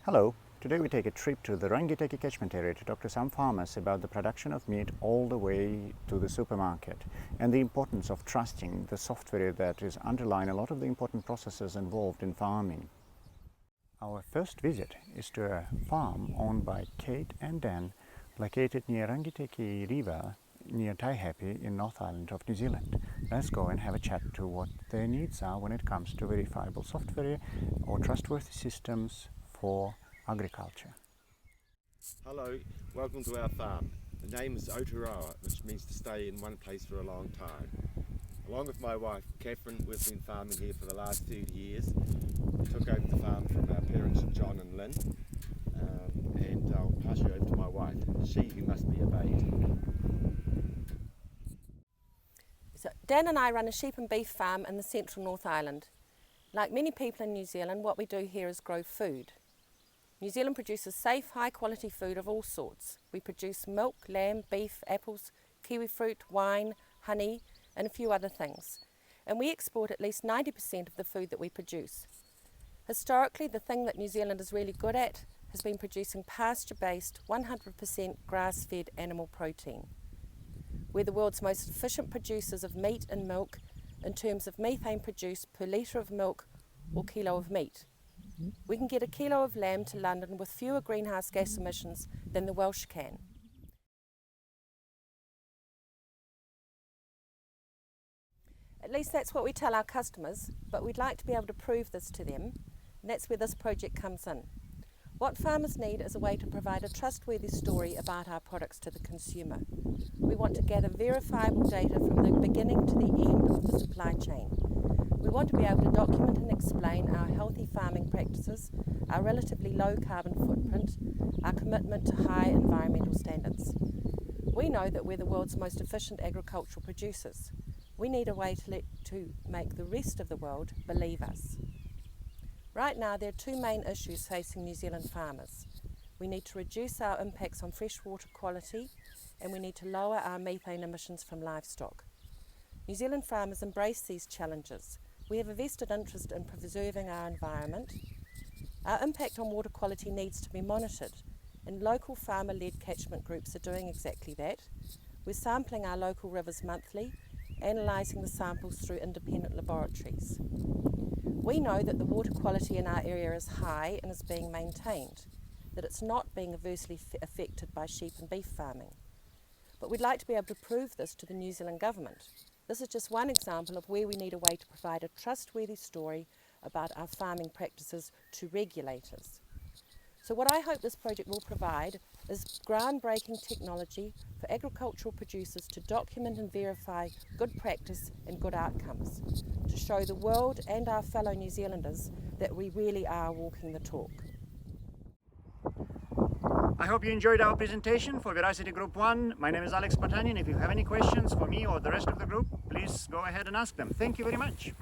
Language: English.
Hello, today we take a trip to the Rangiteki catchment area to talk to some farmers about the production of meat all the way to the supermarket and the importance of trusting the software that is underlying a lot of the important processes involved in farming. Our first visit is to a farm owned by Kate and Dan, located near Rangiteki River near Taihape in North Island of New Zealand. Let's go and have a chat to what their needs are when it comes to verifiable software or trustworthy systems for agriculture. Hello, welcome to our farm. The name is Aotearoa, which means to stay in one place for a long time. Along with my wife Catherine, we've been farming here for the last 30 years. We took over the farm from our parents John and Lynn, and I'll pass you over to my wife, she who must be obeyed. So Dan and I run a sheep and beef farm in the central North Island. Like many people in New Zealand, what we do here is grow food. New Zealand produces safe, high quality food of all sorts. We produce milk, lamb, beef, apples, kiwi fruit, wine, honey and a few other things. And we export at least 90% of the food that we produce. Historically, the thing that New Zealand is really good at has been producing pasture-based, 100% grass-fed animal protein. We're the world's most efficient producers of meat and milk in terms of methane produced per litre of milk or kilo of meat. We can get a kilo of lamb to London with fewer greenhouse gas emissions than the Welsh can. At least that's what we tell our customers, but we'd like to be able to prove this to them, and that's where this project comes in. What farmers need is a way to provide a trustworthy story about our products to the consumer. We want to gather verifiable data from the beginning to the end of the supply chain. We want to be able to document and explain our healthy farming practices, our relatively low carbon footprint, our commitment to high environmental standards. We know that we're the world's most efficient agricultural producers. We need a way to make the rest of the world believe us. Right now there are two main issues facing New Zealand farmers. We need to reduce our impacts on freshwater quality and we need to lower our methane emissions from livestock. New Zealand farmers embrace these challenges. We have a vested interest in preserving our environment. Our impact on water quality needs to be monitored, and local farmer-led catchment groups are doing exactly that. We're sampling our local rivers monthly, analysing the samples through independent laboratories. We know that the water quality in our area is high and is being maintained, that it's not being adversely affected by sheep and beef farming. But we'd like to be able to prove this to the New Zealand government. This is just one example of where we need a way to provide a trustworthy story about our farming practices to regulators. So what I hope this project will provide is groundbreaking technology for agricultural producers to document and verify good practice and good outcomes, to show the world and our fellow New Zealanders that we really are walking the talk. I hope you enjoyed our presentation for Veracity Group 1. My name is Alex Patanian. If you have any questions for me or the rest of the group, please go ahead and ask them. Thank you very much.